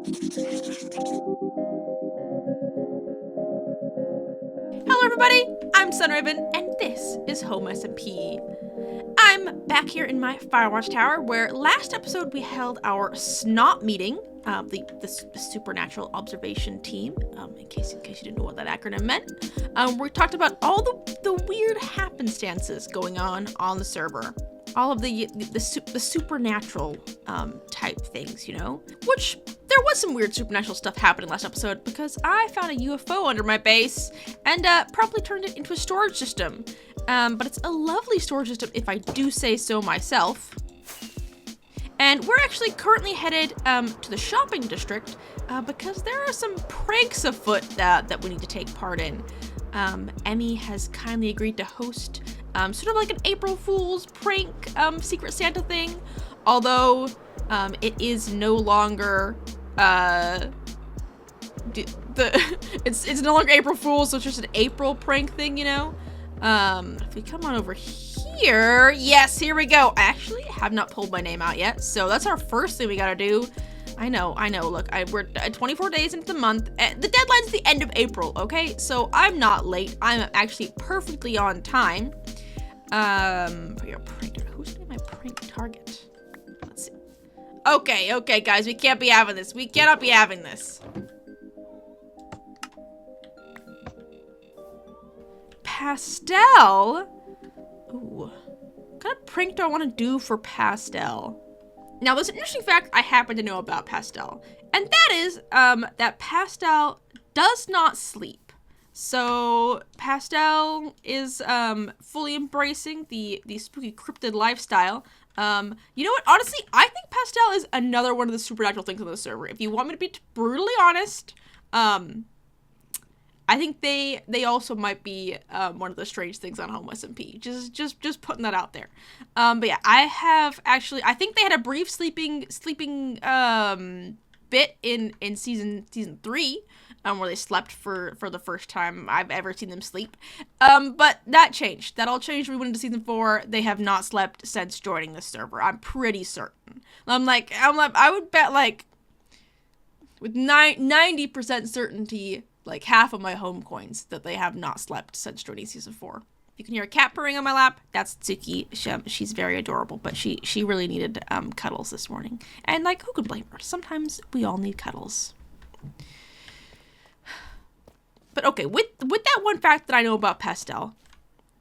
Hello everybody, I'm Sunraven, and this is HomeSMP. I'm back here in my Firewatch Tower, where last episode we held our SNOT meeting, the Supernatural Observation Team, in case you didn't know what that acronym meant. We talked about all the weird happenstances going on the server. All of the supernatural type things, you know? Which, there was some weird supernatural stuff happening last episode because I found a UFO under my base and promptly turned it into a storage system. But it's a lovely storage system if I do say so myself. And we're actually currently headed to the shopping district because there are some pranks afoot that we need to take part in. Emmy has kindly agreed to host sort of like an April Fool's prank Secret Santa thing, although it is no longer it's no longer April Fool's, so it's just an April prank thing, you know. If we come on over here, yes, here we go. I actually have not pulled my name out yet, so that's our first thing we gotta do. I know. Look, we're 24 days into the month. The deadline's the end of April, okay? So I'm not late. I'm actually perfectly on time. Who's gonna be my prank target? Let's see. Okay, guys, we can't be having this. We cannot be having this. Pastel? Ooh. What kind of prank do I want to do for Pastel? Now, there's an interesting fact I happen to know about Pastel, and that is that Pastel does not sleep. So Pastel is fully embracing the spooky cryptid lifestyle. You know what? Honestly, I think Pastel is another one of the supernatural things on the server. If you want me to be brutally honest, I think they also might be one of the strange things on HomeSMP. Just putting that out there. But yeah, I think they had a brief sleeping bit in season 3, where they slept for the first time I've ever seen them sleep. But that changed. That all changed when we went into season 4. They have not slept since joining the server. I'm pretty certain. I would bet like with 90% certainty, like half of my home coins, that they have not slept since joining season 4. You can hear a cat purring on my lap. That's Tsuki. She's very adorable, but she really needed cuddles this morning. And like, who could blame her? Sometimes we all need cuddles. But okay, with that one fact that I know about Pastel,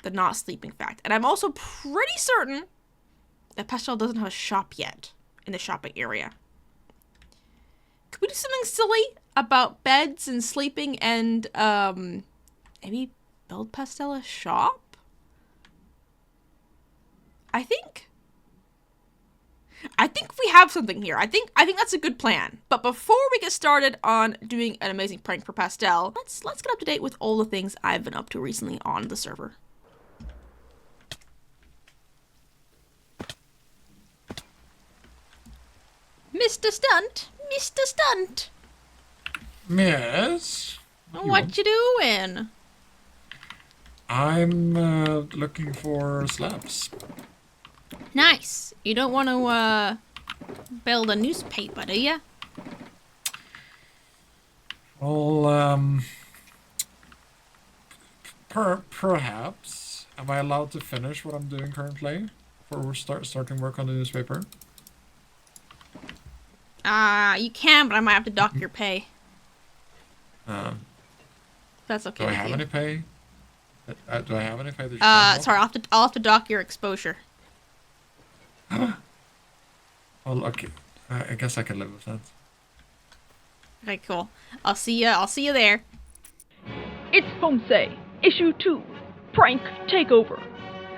the not sleeping fact, and I'm also pretty certain that Pastel doesn't have a shop yet in the shopping area. Could we do something silly about beds and sleeping and maybe build Pastel a shop? I think we have something here. I think that's a good plan. But before we get started on doing an amazing prank for Pastel, let's get up to date with all the things I've been up to recently on the server. Mr. Stunt. Yes? What you doing? I'm looking for slabs. Nice. You don't want to build a newspaper, do you? Well, perhaps. Am I allowed to finish what I'm doing currently before we starting work on the newspaper? You can, but I might have to dock your pay. That's okay. Do I have any pay? Do I have any pay? Sorry, I'll have to dock your exposure. Well, okay. I guess I can live with that. Okay, cool. I'll see you there. It's Homesay, Issue 2, Prank Takeover.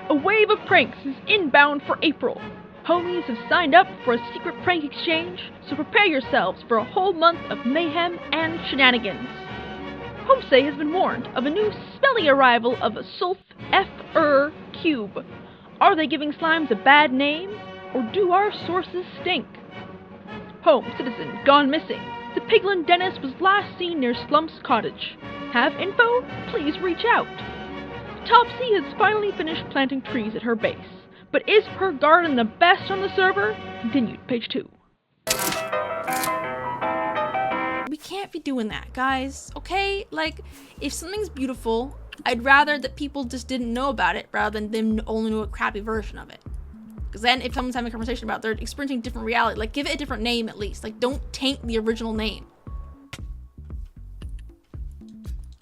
A wave of pranks is inbound for April. Homies have signed up for a secret prank exchange, so prepare yourselves for a whole month of mayhem and shenanigans. Homesay has been warned of a new smelly arrival of a Sulf F cube. Are they giving slimes a bad name, or do our sources stink? Home citizen gone missing. The piglin Dennis was last seen near Slump's cottage. Have info? Please reach out. Topsy has finally finished planting trees at her base. But is her garden the best on the server? Continued, page 2. can't be doing that, guys. Okay? Like, if something's beautiful, I'd rather that people just didn't know about it rather than them only know a crappy version of it. Because then if someone's having a conversation about it, they're experiencing different reality. Like, give it a different name at least. Like, don't taint the original name.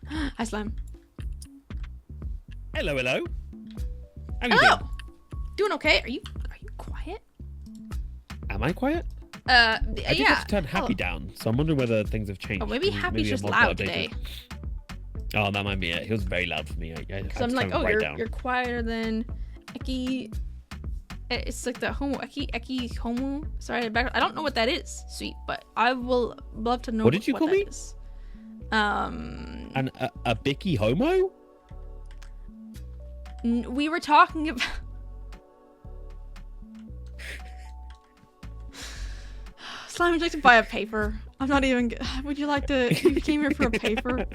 Hi, Slime. Hello, hello. How you Hello. doing? Doing okay? Are you quiet? Am I quiet? Yeah. I did have to turn happy down, so I'm wondering whether things have changed. Oh, maybe happy's just loud today. Oh, that might be it. He was very loud for me. Because I'm like, oh, you're quieter than Eki. It's like the homo Eki homo. Sorry, I don't know what that is, sweet, but I will love to know. What did you call me? Is. A bicky homo? We were talking about. Slime, would you like to buy a paper? I'm not even. Would you like to? You came here for a paper.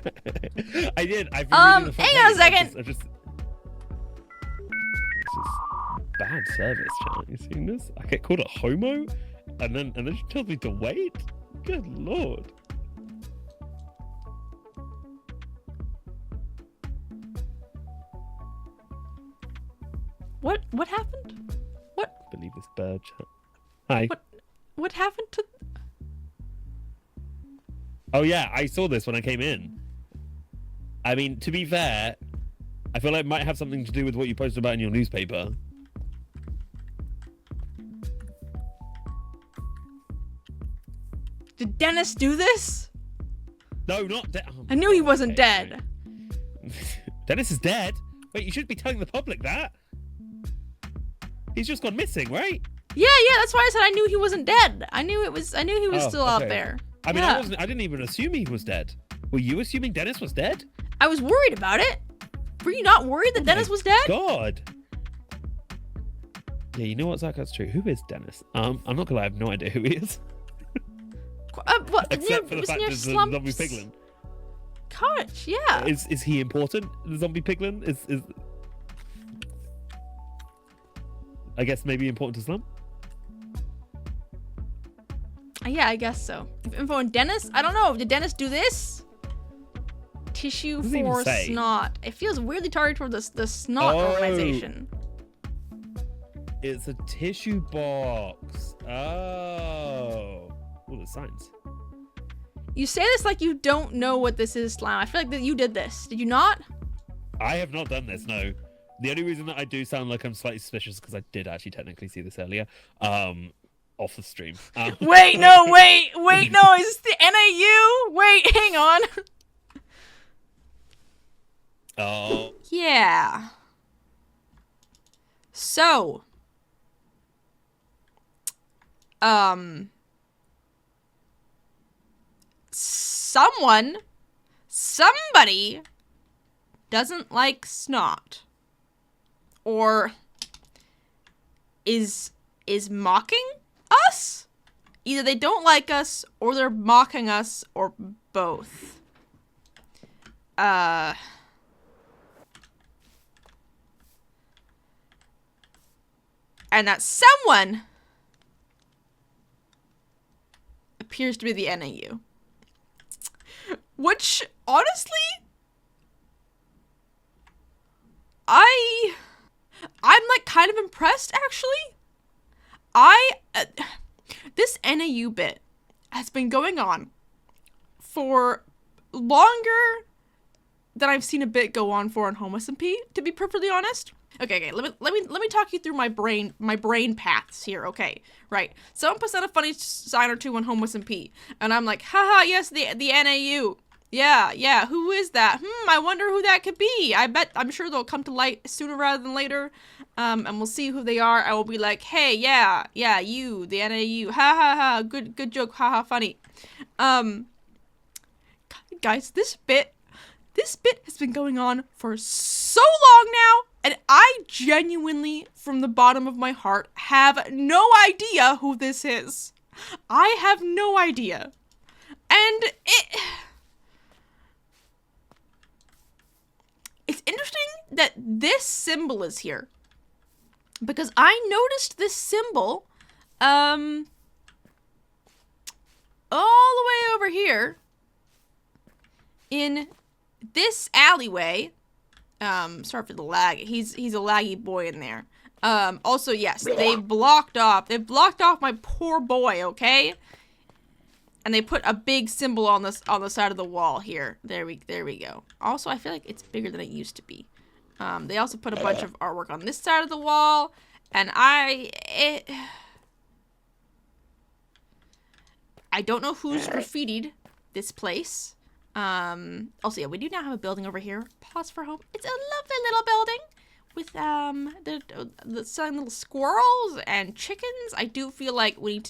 I did. I've been reading the front hang on a page. second. This is bad service, chat. You seen this? I get called a homo, and then she tells me to wait. Good lord. What happened? What? Believe this bird, chat. Hi. What happened to? Oh yeah, I saw this when I came in. I mean, to be fair, I feel like it might have something to do with what you posted about in your newspaper. Did Dennis do this? No, not dead. I knew he wasn't dead. Dennis is dead. Wait, you shouldn't be telling the public that. He's just gone missing, right? Yeah, that's why I said I knew he wasn't dead. I knew he was still out okay. there. I mean, yeah. I didn't even assume he was dead. Were you assuming Dennis was dead? I was worried about it. Were you not worried that Dennis was dead? God. Yeah, you know what, Zach? That's true. Who is Dennis? I'm not gonna lie, I have no idea who he is. What? Except for the fact that the zombie piglin. Gosh, yeah. Is he important? The zombie piglin is. I guess maybe important to Slum. Yeah, I guess so. Info on Dennis? I don't know. Did Dennis do this? Tissue for snot. It feels weirdly targeted toward the snot organization. It's a tissue box. Oh, the signs. You say this like you don't know what this is, Slime. I feel like that you did this. Did you not? I have not done this, no. The only reason that I do sound like I'm slightly suspicious is because I did actually technically see this earlier. Off the stream. Wait, no, is this the NAU? Wait, hang on. Oh. Yeah. So. Somebody doesn't like snot. Or is mocking us? Either they don't like us, or they're mocking us, or both. And that someone appears to be the NAU. Which, honestly, I'm like kind of impressed, actually. This NAU bit has been going on for longer than I've seen a bit go on for on HomeSMP, to be perfectly honest. Okay, let me talk you through my brain paths here, okay? Right. Someone puts out a funny sign or two on HomeSMP, and I'm like, haha, yes, the NAU. Yeah, who is that? I wonder who that could be. I'm sure they'll come to light sooner rather than later. And we'll see who they are. I will be like, hey, yeah, you, the NAU. Ha, good joke, haha, funny. Guys, this bit has been going on for so long now, and I genuinely, from the bottom of my heart, have no idea who this is. I have no idea. And it's interesting that this symbol is here, because I noticed this symbol all the way over here in this alleyway, sorry for the lag. He's a laggy boy in there. Also, yes, they've blocked off my poor boy, okay? And they put a big symbol on the side of the wall here. There we go. Also, I feel like it's bigger than it used to be. They also put a bunch of artwork on this side of the wall, and I don't know who's graffitied this place. Also, yeah, we do now have a building over here. Pause for home. It's a lovely little building with the selling little squirrels and chickens. I do feel like we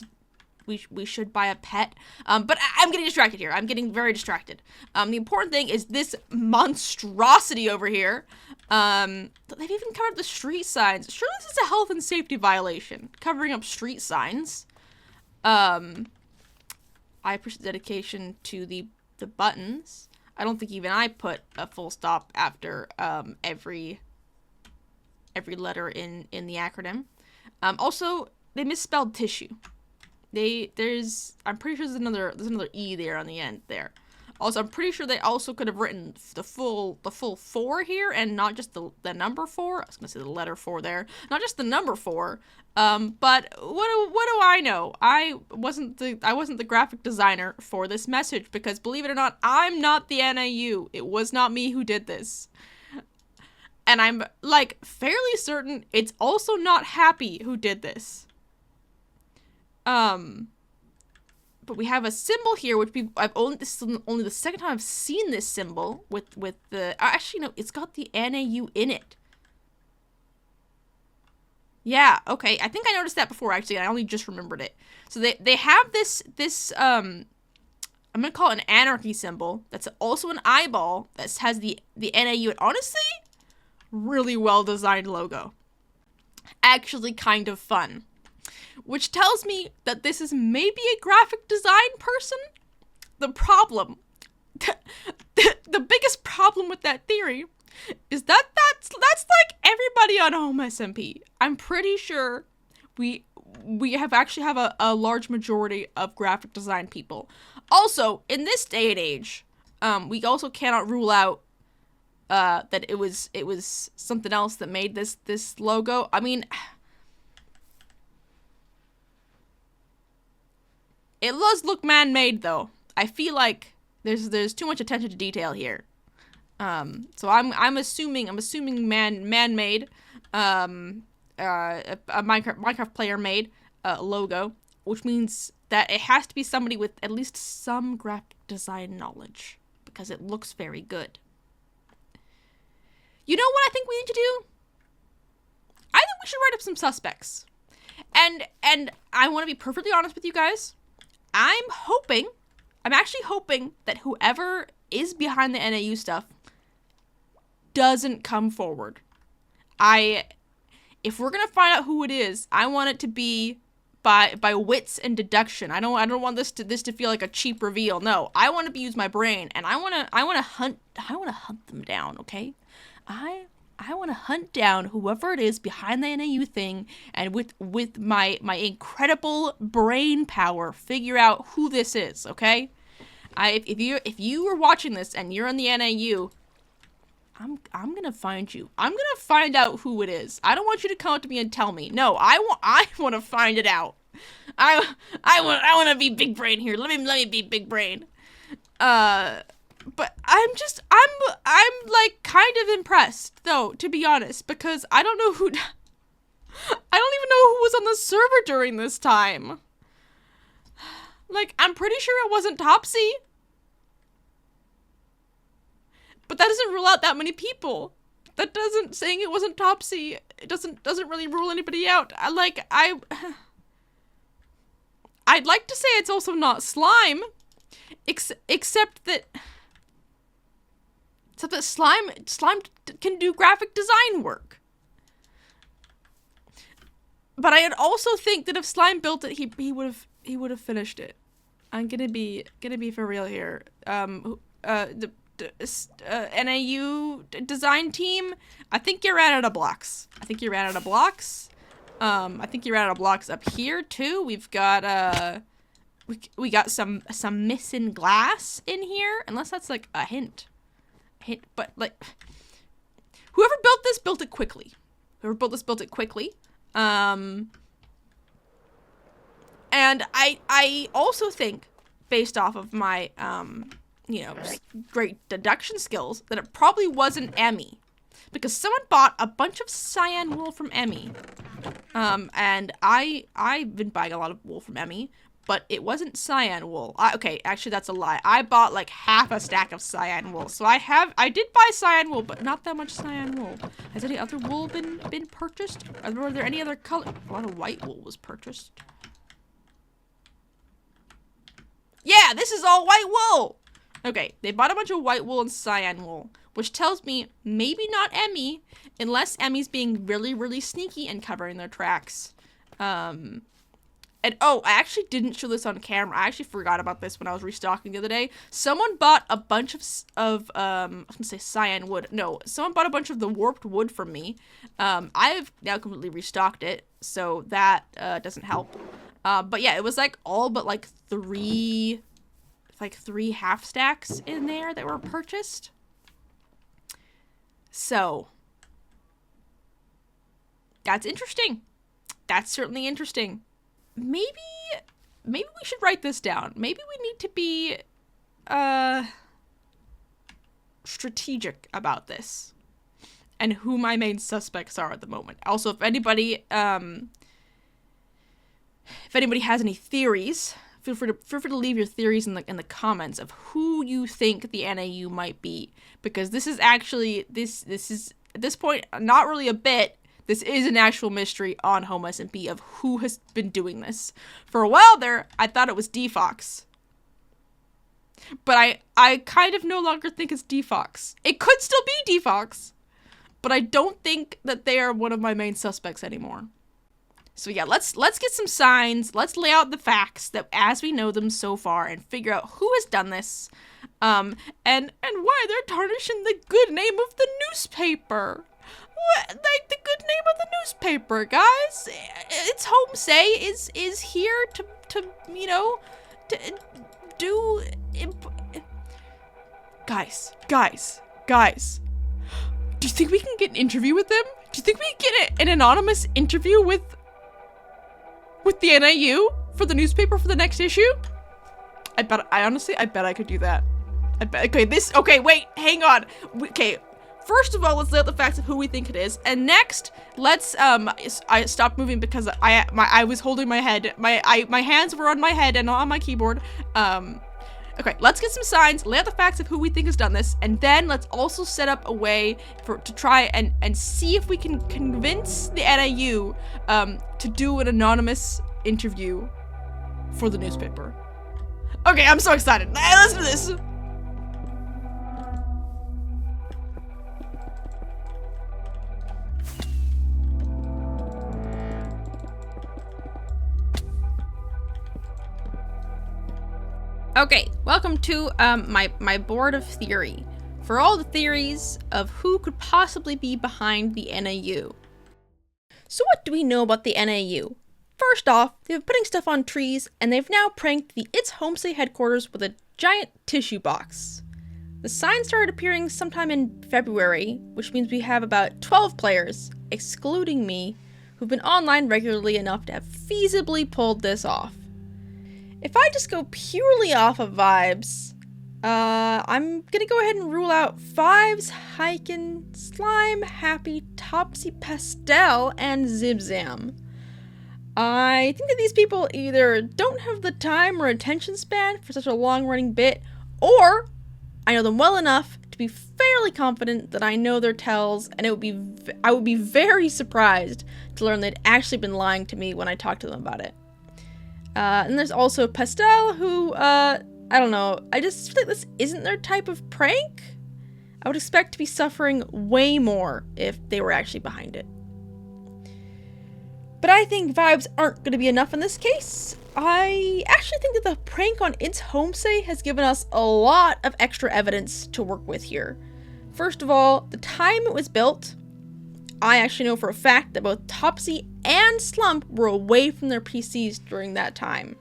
should buy a pet. But I'm getting distracted here. I'm getting very distracted. The important thing is this monstrosity over here. They've even covered the street signs. Surely this is a health and safety violation, covering up street signs. I appreciate the dedication to the buttons. I don't think even I put a full stop after every letter in the acronym. Also, they misspelled tissue. I'm pretty sure there's another E there on the end there. Also, I'm pretty sure they also could have written the full 4 here and not just the number 4. I was gonna say the letter 4 there, not just the number 4. But what do I know? I wasn't the graphic designer for this message, because believe it or not, I'm not the NAU. It was not me who did this. And I'm like fairly certain it's also not Happy who did this. But we have a symbol here, which this is only the second time I've seen this symbol with the, actually no, it's got the NAU in it. Yeah, okay, I think I noticed that before, actually. I only just remembered it. So they have this I'm gonna call it an anarchy symbol. That's also an eyeball that has the NAU. And honestly, really well designed logo. Actually kind of fun. Which tells me that this is maybe a graphic design person. The problem, the biggest problem with that theory is that's like everybody on HomeSMP. I'm pretty sure we have a large majority of graphic design people. Also, in this day and age, we also cannot rule out that it was something else that made this logo. I mean, it does look man-made, though. I feel like there's too much attention to detail here. So I'm assuming man-made, a Minecraft player made logo, which means that it has to be somebody with at least some graphic design knowledge, because it looks very good. You know what I think we need to do? I think we should write up some suspects. And I want to be perfectly honest with you guys. I'm actually hoping that whoever is behind the NAU stuff doesn't come forward. If we're gonna find out who it is, I want it to be by wits and deduction. I don't want this to feel like a cheap reveal. No, I want to use my brain, and I want to hunt them down. Okay, I want to hunt down whoever it is behind the NAU thing, and with my incredible brain power, figure out who this is. Okay, if you were watching this and you're in the NAU, I'm gonna find you. I'm gonna find out who it is. I don't want you to come up to me and tell me. No, I want to find it out. I want to be big brain here. Let me be big brain. But I'm like kind of impressed, though, to be honest, because I don't even know who was on the server during this time. Like, I'm pretty sure it wasn't Topsy. But that doesn't rule out that many people. That doesn't, saying it wasn't Topsy, it doesn't really rule anybody out. I'd like to say it's also not Slime, except that Slime can do graphic design work. But I also think that if Slime built it, he would have finished it. I'm gonna be for real here. The NAU design team, I think you ran out of blocks. I think you ran out of blocks up here too. We've got we got some missing glass in here, unless that's like a hint. But like, whoever built it quickly. Built it quickly. And I also think, based off of my great deduction skills, that it probably wasn't Emmy, because someone bought a bunch of cyan wool from Emmy. And I've been buying a lot of wool from Emmy, but it wasn't cyan wool. Okay, actually that's a lie. I bought like half a stack of cyan wool. So I did buy cyan wool, but not that much cyan wool. Has any other wool been purchased? Were there any other color? A lot of white wool was purchased. Yeah, this is all white wool. Okay, they bought a bunch of white wool and cyan wool, which tells me maybe not Emmy, unless Emmy's being really, really sneaky and covering their tracks. And oh, I actually didn't show this on camera. I actually forgot about this when I was restocking the other day. Someone bought a bunch of I was gonna say cyan wood. No, someone bought a bunch of the warped wood from me. I've now completely restocked it, so that doesn't help. But yeah, it was like all but like three half stacks in there that were purchased. So that's interesting. That's certainly interesting. Maybe we should write this down. Maybe we need to be strategic about this and who my main suspects are at the moment. Also, if anybody has any theories, feel free to leave your theories in the comments of who you think the NAU might be, because this is actually this is at this point not really a bit. This is an actual mystery on HomeSMP of who has been doing this. For a while there, I thought it was DFox. But I kind of no longer think it's DFox. It could still be DFox, but I don't think that they are one of my main suspects anymore. So yeah, let's get some signs. Let's lay out the facts that as we know them so far and figure out who has done this, and why they're tarnishing the good name of the newspaper. What, like the good name of the newspaper, guys? It's Homesay is here to do. Guys. Do you think we can get an interview with them? Do you think we can get an anonymous interview with the NIU for the newspaper for the next issue? I honestly bet I could do that. Okay, wait, hang on. Okay, first of all, let's lay out the facts of who we think it is, and next, let's I stopped moving because I was holding my head. My hands were on my head and not on my keyboard. Okay, let's get some signs, lay out the facts of who we think has done this, and then let's also set up a way to try and see if we can convince the NIU to do an anonymous interview for the newspaper. Okay, I'm so excited. Let's do this. Okay, welcome to my board of theory for all the theories of who could possibly be behind the NAU. So what do we know about the NAU? First off, they've been putting stuff on trees, and they've now pranked the It's Homesay headquarters with a giant tissue box. The sign started appearing sometime in February, which means we have about 12 players, excluding me, who've been online regularly enough to have feasibly pulled this off. If I just go purely off of vibes, I'm gonna go ahead and rule out Fives, Hyken, Slime, Happy, Topsy Pastel, and Zibzam. I think that these people either don't have the time or attention span for such a long-running bit, or I know them well enough to be fairly confident that I know their tells, and I would be very surprised to learn they'd actually been lying to me when I talked to them about it. And there's also Pastel, who, I don't know, I just feel like this isn't their type of prank. I would expect to be suffering way more if they were actually behind it. But I think vibes aren't going to be enough in this case. I actually think that the prank on It's Homesay has given us a lot of extra evidence to work with here. First of all, the time it was built. I actually know for a fact that both Topsy and Slump were away from their PCs during that time.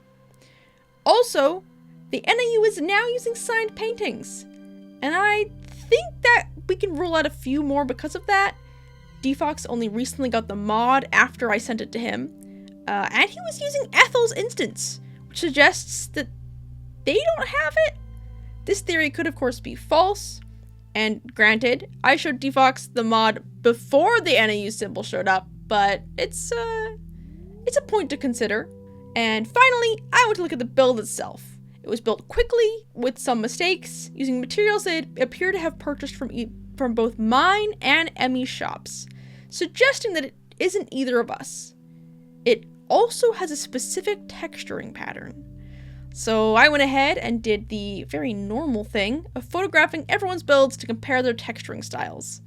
Also, the NAU is now using signed paintings, and I think that we can rule out a few more because of that. Defox only recently got the mod after I sent it to him, and he was using Ethel's instance, which suggests that they don't have it. This theory could of course be false, and granted, I showed Defox the mod before the NAU symbol showed up, but it's a point to consider. And finally, I want to look at the build itself. It was built quickly, with some mistakes, using materials they appear to have purchased from both mine and Emmy's shops, suggesting that it isn't either of us. It also has a specific texturing pattern. So I went ahead and did the very normal thing of photographing everyone's builds to compare their texturing styles.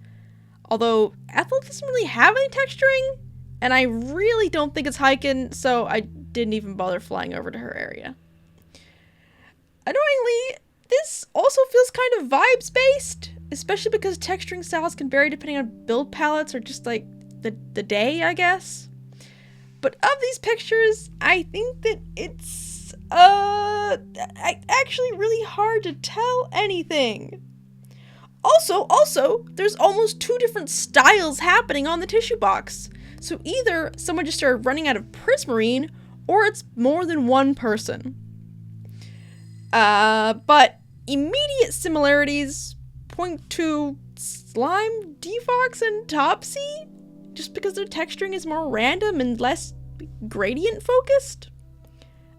Although Ethel doesn't really have any texturing, and I really don't think it's hiking, so I didn't even bother flying over to her area. Annoyingly, this also feels kind of vibes-based, especially because texturing styles can vary depending on build palettes or just like the day, I guess. But of these pictures, I think that it's actually really hard to tell anything. Also, there's almost 2 different styles happening on the tissue box. So either someone just started running out of prismarine, or it's more than one person. But immediate similarities point to Slime, Defox, and Topsy, just because their texturing is more random and less gradient focused.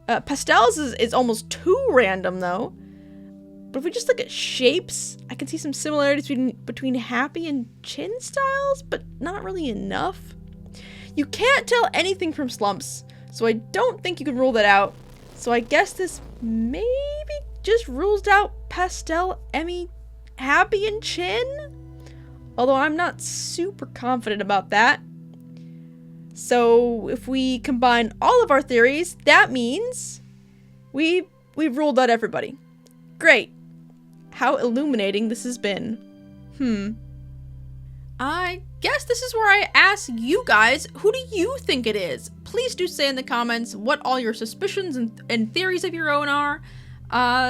Pastels is almost too random though. But if we just look at shapes, I can see some similarities between Happy and Chin styles, but not really enough. You can't tell anything from slumps, so I don't think you can rule that out. So I guess this maybe just rules out Pastel, Emmy, Happy, and Chin? Although I'm not super confident about that. So if we combine all of our theories, that means we've ruled out everybody. Great. How illuminating this has been. I guess this is where I ask you guys, who do you think it is? Please do say in the comments what all your suspicions and theories of your own are,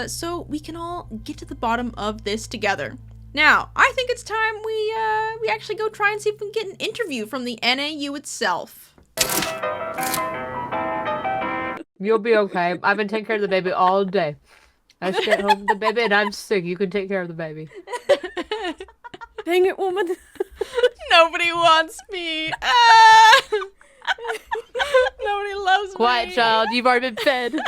so we can all get to the bottom of this together. Now, I think it's time we actually go try and see if we can get an interview from the NAU itself. You'll be okay. I've been taking care of the baby all day. I just get home with the baby and I'm sick. You can take care of the baby. Dang it, woman. Nobody wants me. Nobody loves me. Quiet, child. You've already been fed.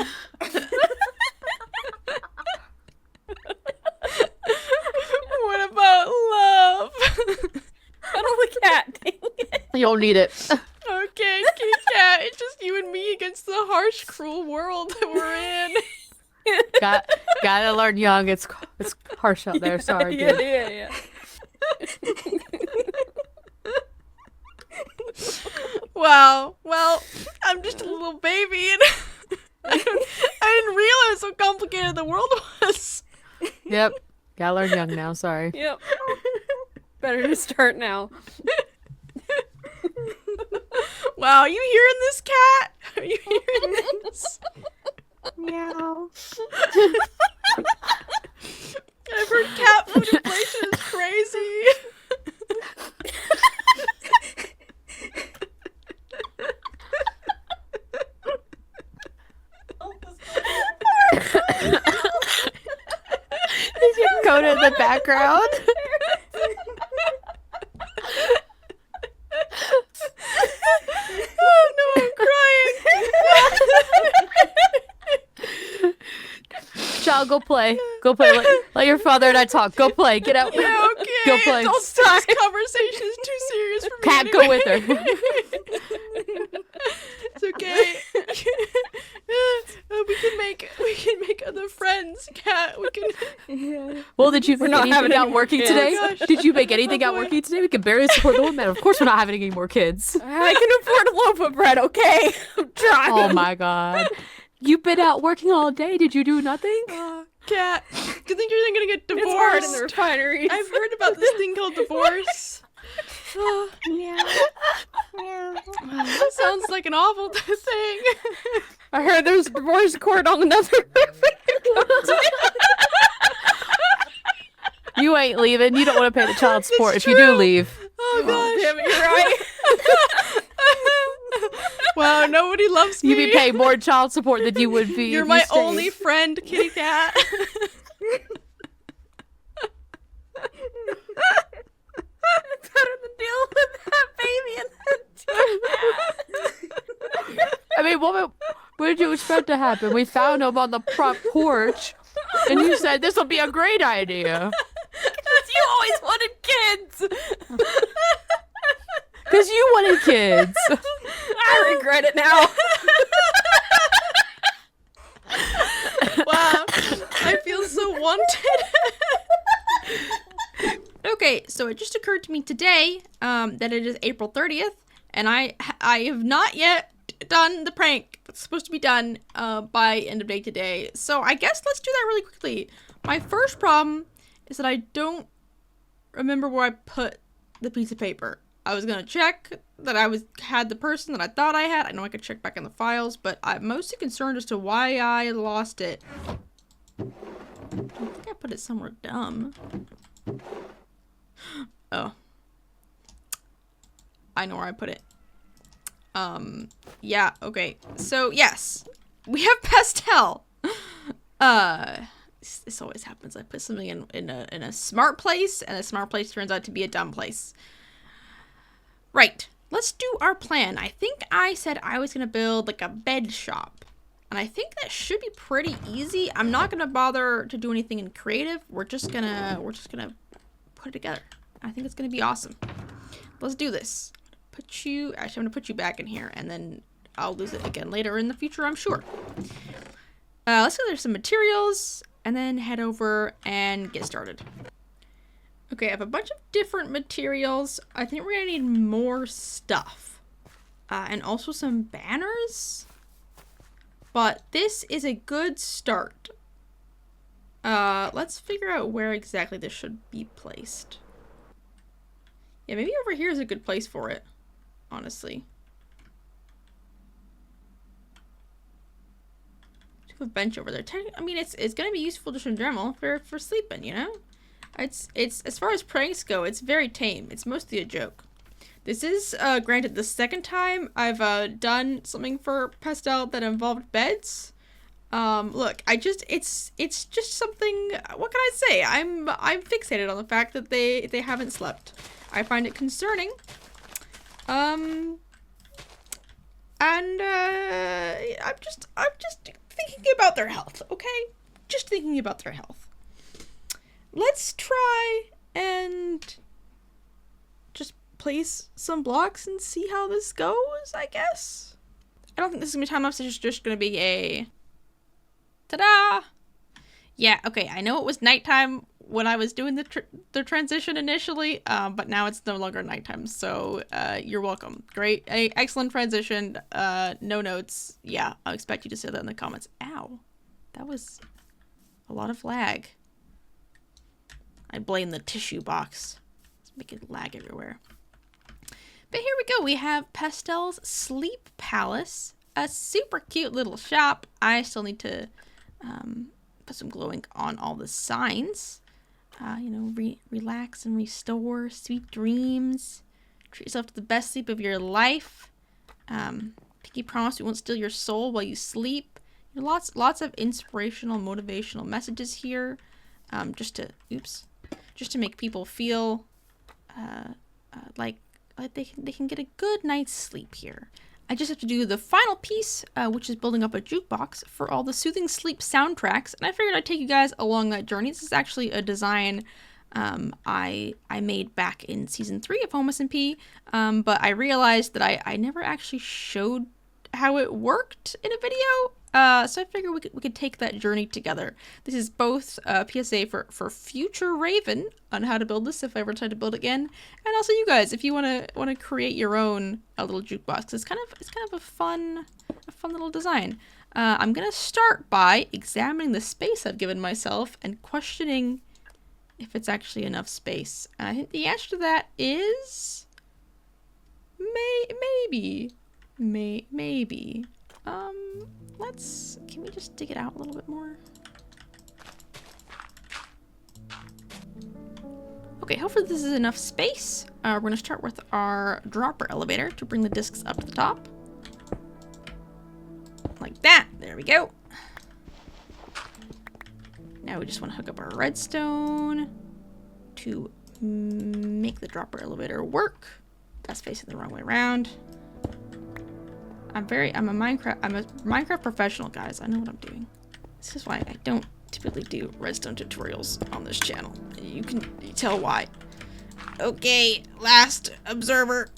What about love? Cuddle the cat. Dang it. You'll need it. Okay, kitty cat. It's just you and me against the harsh, cruel world that we're in. Gotta learn young. It's harsh out there. Sorry, dude. Yeah. Wow. Well, I'm just a little baby, and I didn't realize how complicated the world was. Yep. Gotta learn young now. Sorry. Yep. Better to start now. Wow, are you hearing this, cat? Are you hearing this? Meow. I've heard cat food inflation is crazy. Did you go to the background? Oh no, I'm crying. Child, go play. Go play. Let your father and I talk. Go play. Get out. Yeah, okay. Go play. Don't stop. This conversation is too serious for me. Cat, anyway. go with her. It's okay. we can make other friends. Cat, we can. Well, did you make not having anything out any working more today? kids. Did you make anything Oh, out boy. working today? We can barely support the woman. Of course, we're not having any more kids. I can afford a loaf of bread, okay? I'm trying. Oh my god. You've been out working all day. Did you do nothing? Cat. Good thing you're gonna get divorced. It's hard in the refinery. I've heard about this thing called divorce. Yeah. That sounds like an awful thing. I heard there's a divorce court on another roof. You ain't leaving. You don't want to pay the child support if you do leave. Oh gosh. Damn it, you're right. Wow, nobody loves me. You'd be paying more child support than you would be. You're if my you stayed. only friend, kitty cat. Better than dealing with that baby and that. I mean, what did you expect to happen? We found him on the front porch, and you said this will be a great idea. Because you always wanted kids. Because you wanted kids. I regret it now. Wow, I feel so wanted. Okay, so it just occurred to me today that it is April 30th, and I have not yet done the prank that's supposed to be done by end of day today. So I guess let's do that really quickly. My first problem is that I don't remember where I put the piece of paper. I was gonna check that I had the person that I thought I had. I know I could check back in the files, but I'm mostly concerned as to why I lost it. I think I put it somewhere dumb. Oh. I know where I put it. Yeah, okay. So, yes. We have pastel. This always happens. I put something in a smart place, and a smart place turns out to be a dumb place. Right. Let's do our plan. I think I said I was gonna build like a bed shop. And I think that should be pretty easy. I'm not gonna bother to do anything in creative. We're just gonna put it together. I think it's gonna be awesome. Let's do this. Actually, I'm gonna put you back in here, and then I'll lose it again later in the future, I'm sure. Let's gather some materials, and then head over and get started. Okay, I have a bunch of different materials. I think we're gonna need more stuff. And also some banners. But this is a good start. Let's figure out where exactly this should be placed. Yeah, maybe over here is a good place for it, honestly. Just have a bench over there. I mean, it's gonna be useful just in general for sleeping, you know? It's as far as pranks go, it's very tame. It's mostly a joke. This is granted the second time I've done something for pastel that involved beds. Look, it's just something. What can I say? I'm fixated on the fact that they haven't slept. I find it concerning. And I'm just thinking about their health. Okay, just thinking about their health. Let's try and just place some blocks and see how this goes, I guess. I don't think this is gonna be time lapse. It's just gonna be a ta-da. Yeah, okay, I know it was nighttime when I was doing the transition initially, but now it's no longer nighttime, so you're welcome. Great, excellent transition. No notes. Yeah, I'll expect you to say that in the comments. Ow, that was a lot of lag. I blame the tissue box. It's making lag everywhere. But here we go. We have Pastel's Sleep Palace. A super cute little shop. I still need to put some glowing on all the signs. You know, relax and restore. Sweet dreams. Treat yourself to the best sleep of your life. Pinky promise we won't steal your soul while you sleep. You know, lots of inspirational, motivational messages here. Just to make people feel like they can get a good night's sleep here. I just have to do the final piece, which is building up a jukebox for all the soothing sleep soundtracks. And I figured I'd take you guys along that journey. This is actually a design I made back in season 3 of HomeSMP, but I realized that I never actually showed how it worked in a video. So I figured we could take that journey together. This is both a PSA for future Raven on how to build this if I ever decide to build it again, and also you guys if you want to create your own little jukebox. It's kind of a fun little design. I'm gonna start by examining the space I've given myself and questioning if it's actually enough space. And I think the answer to that is maybe. Can we just dig it out a little bit more? Okay, hopefully this is enough space. We're gonna start with our dropper elevator to bring the discs up to the top. Like that, there we go. Now we just wanna hook up our redstone to make the dropper elevator work. That's facing the wrong way around. I'm a Minecraft professional, guys. I know what I'm doing. This is why I don't typically do redstone tutorials on this channel. You can tell why. Okay, last observer.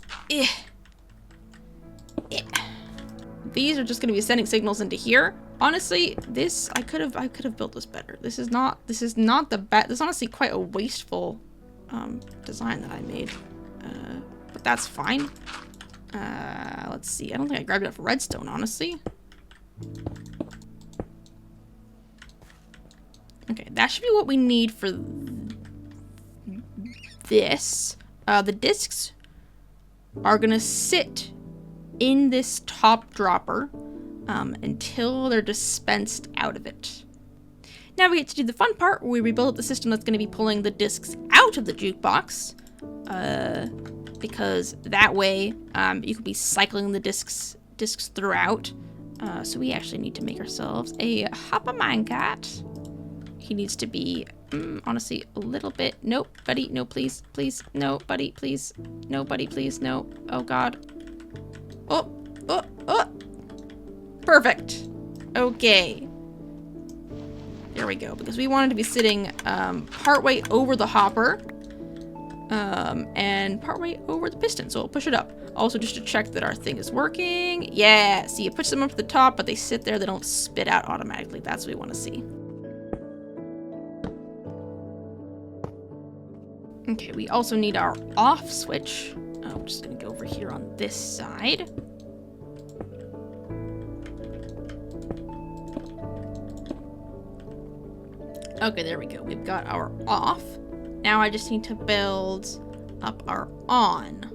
These are just gonna be sending signals into here. Honestly, this I could have built this better. This is not the best. This is honestly quite a wasteful design that I made. But that's fine. Let's see. I don't think I grabbed enough redstone, honestly. Okay, that should be what we need for this. The discs are gonna sit in this top dropper until they're dispensed out of it. Now we get to do the fun part where we rebuild the system that's gonna be pulling the discs out of the jukebox. Because that way you could be cycling the discs throughout. So we actually need to make ourselves a hopper minecart. He needs to be honestly a little bit. Nope, buddy, no, please, no, buddy, please, no, buddy, please, no. Oh God. Oh. Perfect. Okay. There we go. Because we wanted to be sitting partway over the hopper. And partway over the piston, so we'll push it up. Also, just to check that our thing is working. Yeah, see, it puts them up to the top, but they sit there, they don't spit out automatically. That's what we want to see. Okay, we also need our off switch. I'm just gonna go over here on this side. Okay, there we go. We've got our off. Now I just need to build up our on.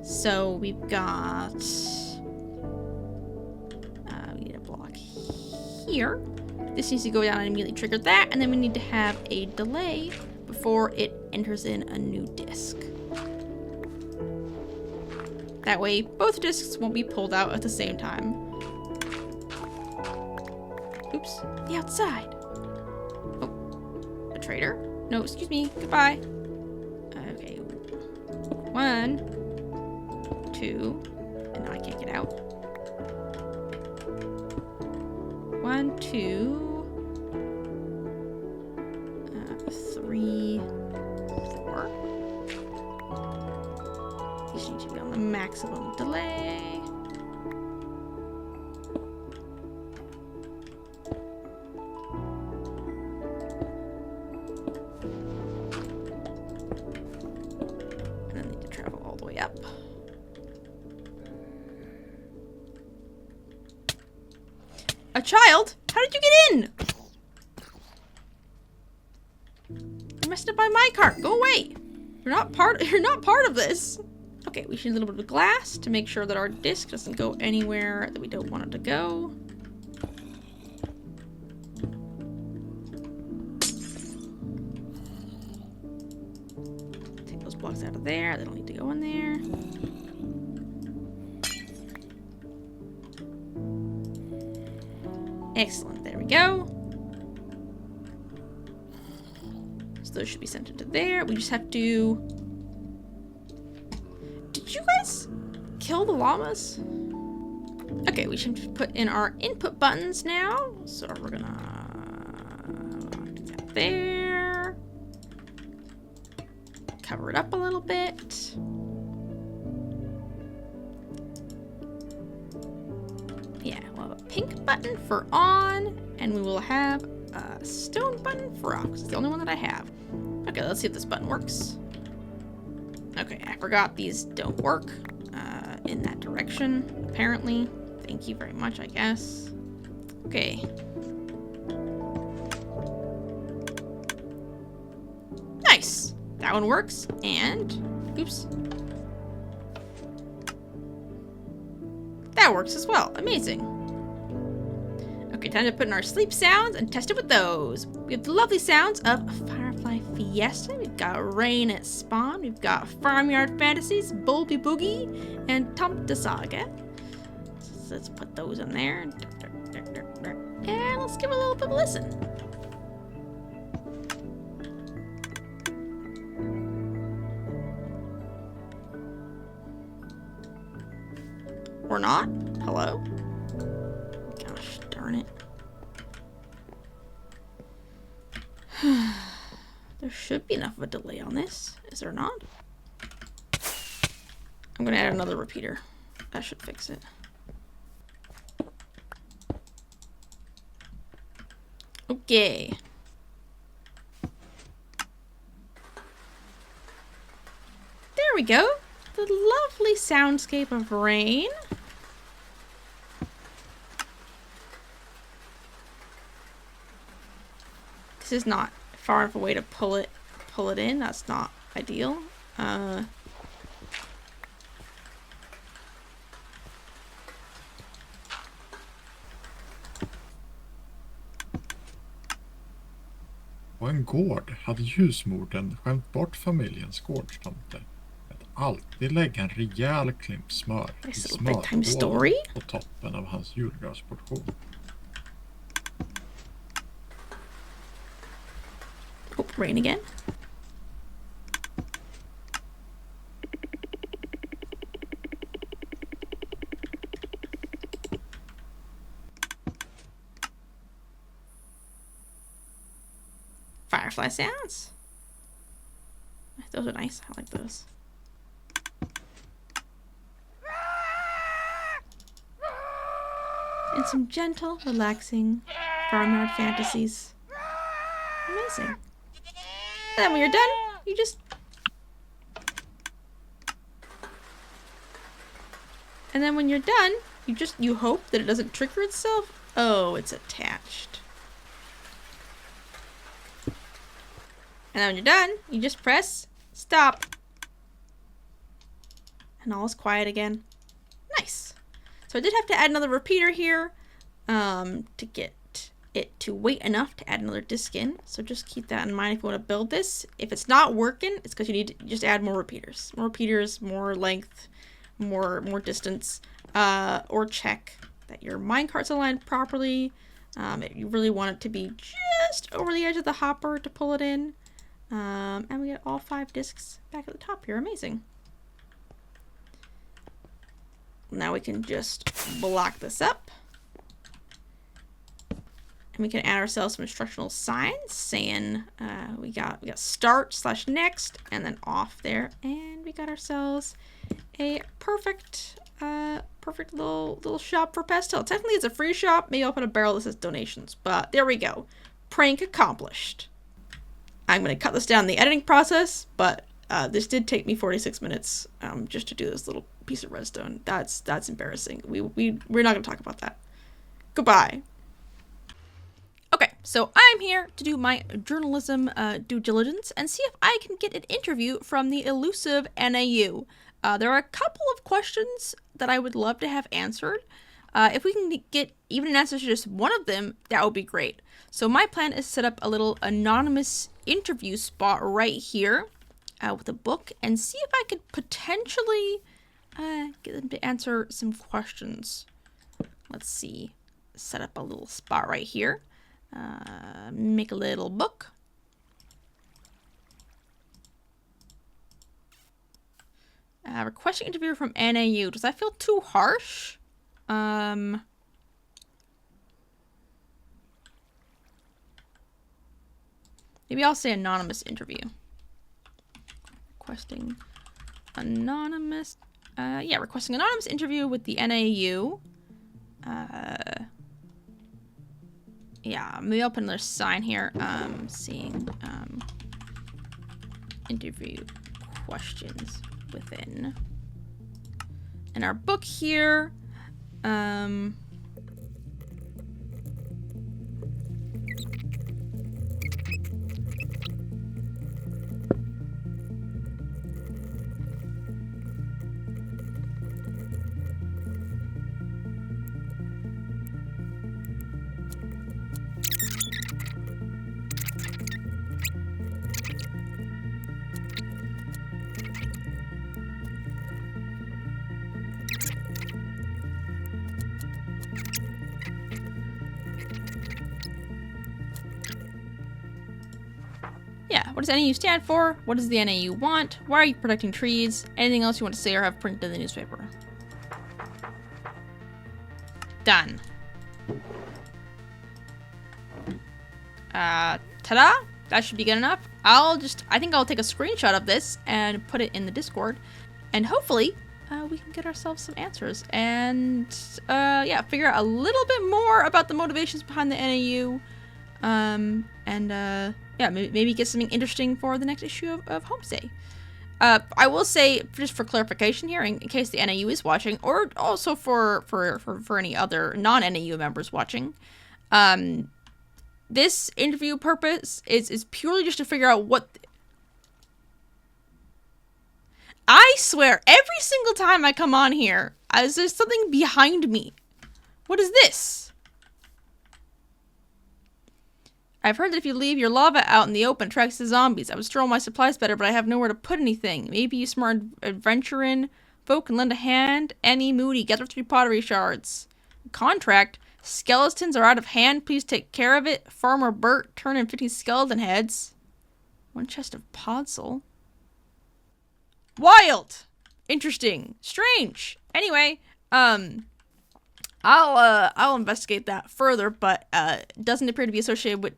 So we've got, we need a block here. This needs to go down and immediately trigger that, and then we need to have a delay before it enters in a new disk. That way, both disks won't be pulled out at the same time. Oops, the outside. Oh, a traitor? No, excuse me. Goodbye. Okay. 1, 2, and now I can't get out. 1, 2, 3, 4. These need to be on the maximum delay. Up. A child? How did you get in? You're messing up my cart. Go away. You're not part of this. Okay, we need a little bit of glass to make sure that our disc doesn't go anywhere that we don't want it to go. Take those blocks out of there. They don't need to go in there. Excellent, there we go. So those should be sent into there. We just have to... Did you guys kill the llamas? Okay, we should put in our input buttons now. So we're gonna do that there. Cover it up a little bit. Yeah, we'll have a pink button for on, and we will have a stone button for off, 'cause it's the only one that I have. Okay, let's see if this button works. Okay, I forgot these don't work in that direction, apparently. Thank you very much, I guess. Okay. Nice! That one works, and... Oops. That works as well. Amazing. time to put in our sleep sounds and test it with those. We have the lovely sounds of Firefly Fiesta. We've got Rain at Spawn. We've got Farmyard Fantasies, Bulby Boogie, and Tomta Saga. So let's put those in there. And let's give it a little bit of a listen. Or not? Hello? Gosh darn it. There should be enough of a delay on this. Is there not? I'm gonna add another repeater. That should fix it. Okay. There we go. The lovely soundscape of rain. This is not far enough away to pull it in. That's not ideal. På en gård hade husmodern skämt bort familjens gårdstomte. Att alltid lägga en rejäl klimp smör i Nice little bedtime story. smörhålen på toppen av hans julgransportion. Oh, rain again. Firefly sounds. Those are nice. I like those. And some gentle, relaxing farmyard fantasies. Amazing. And then when you're done, you just... And then when you're done, you hope that it doesn't trigger itself. Oh, it's attached. And then when you're done, you just press stop. And all is quiet again. Nice. So I did have to add another repeater here to get it to wait enough to add another disc in. So just keep that in mind if you want to build this. If it's not working, it's because you need to just add more repeaters. More repeaters, more length, more distance, or check that your minecart's aligned properly. You really want it to be just over the edge of the hopper to pull it in. And we get all 5 discs back at the top here. Amazing. Now we can just block this up. And we can add ourselves some instructional signs saying we got start/next and then off there. And we got ourselves a perfect little shop for pastel. Technically it's a free shop. Maybe I'll put a barrel that says donations, but there we go. Prank accomplished. I'm going to cut this down in the editing process, but this did take me 46 minutes just to do this little piece of redstone. That's embarrassing. We're not going to talk about that. Goodbye. Okay, so I'm here to do my journalism due diligence and see if I can get an interview from the elusive NAU. There are a couple of questions that I would love to have answered. If we can get even an answer to just one of them, that would be great. So my plan is to set up a little anonymous interview spot right here with a book and see if I could potentially get them to answer some questions. Let's see. Set up a little spot right here. Make a little book. Requesting interview from NAU. Does that feel too harsh? Maybe I'll say anonymous interview. Requesting anonymous. Yeah, requesting anonymous interview with the NAU. Yeah, maybe I'll put another sign here. Seeing interview questions within. And our book here. Yeah, what does NAU stand for? What does the NAU want? Why are you protecting trees? Anything else you want to say or have printed in the newspaper? Done. Ta-da! That should be good enough. I think I'll take a screenshot of this and put it in the Discord. And hopefully, we can get ourselves some answers. And, yeah, figure out a little bit more about the motivations behind the NAU. Yeah, maybe get something interesting for the next issue of Homesay. I will say, just for clarification here, in case the NAU is watching, or also for any other non-NAU members watching, this interview purpose is purely just to figure out what... I swear, every single time I come on here, there's something behind me. What is this? I've heard that if you leave your lava out in the open, it attracts the zombies. I would store all my supplies better, but I have nowhere to put anything. Maybe you smart adventuring folk can lend a hand. Annie Moody, gather 3 pottery shards. Contract. Skeletons are out of hand. Please take care of it. Farmer Bert, turn in 50 skeleton heads. 1 chest of podzol. Wild! Interesting. Strange. Anyway, I'll investigate that further, but doesn't appear to be associated with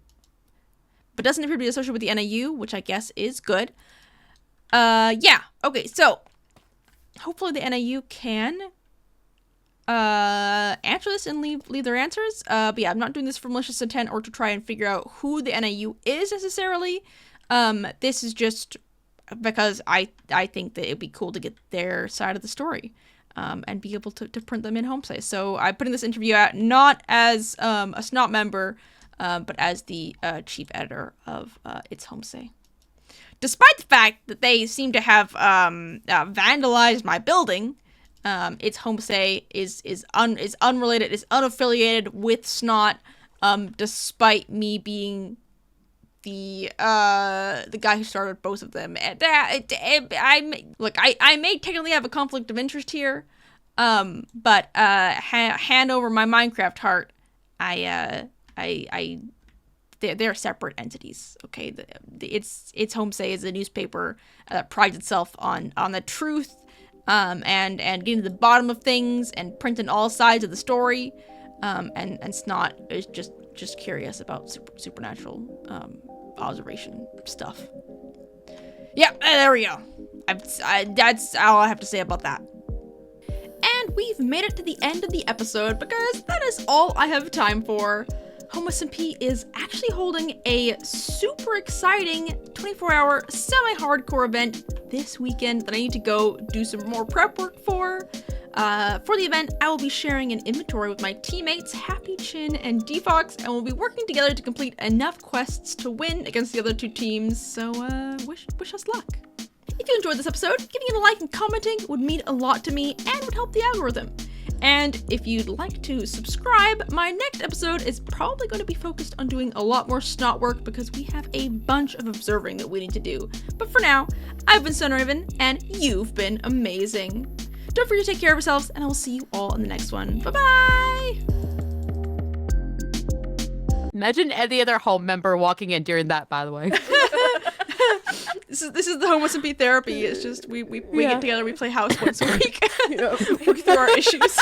the NAU, which I guess is good. Yeah. Okay, so hopefully the NAU can answer this and leave their answers. But yeah, I'm not doing this for malicious intent or to try and figure out who the NAU is necessarily. This is just because I think that it'd be cool to get their side of the story. And be able to print them in Homesay. So I'm putting this interview out not as a SNOT member, but as the chief editor of It's Homesay. Despite the fact that they seem to have vandalized my building, It's Homesay is unrelated, is unaffiliated with SNOT, despite me being the guy who started both of them. And I may technically have a conflict of interest here, but hand over my Minecraft heart, they're separate entities. Okay, it's Homesay is a newspaper that prides itself on the truth, and getting to the bottom of things and printing all sides of the story, and SNOT is just curious about supernatural observation stuff. Yeah, there we go. That's all I have to say about that. And we've made it to the end of the episode because that is all I have time for. HomeSMP is actually holding a super exciting 24-hour semi-hardcore event this weekend that I need to go do some more prep work for. For the event, I will be sharing an inventory with my teammates, Happy Chin and Defox, and we'll be working together to complete enough quests to win against the other 2 teams, so wish us luck. If you enjoyed this episode, giving it a like and commenting would mean a lot to me and would help the algorithm. And if you'd like to subscribe, my next episode is probably going to be focused on doing a lot more SNOT work because we have a bunch of observing that we need to do. But for now, I've been Sunraven, and you've been amazing. Don't forget to take care of yourselves, and I will see you all in the next one. Bye-bye! Imagine any other home member walking in during that, by the way. This is the HomeSMP therapy. It's just we get together, we play house once a week. Work through our issues.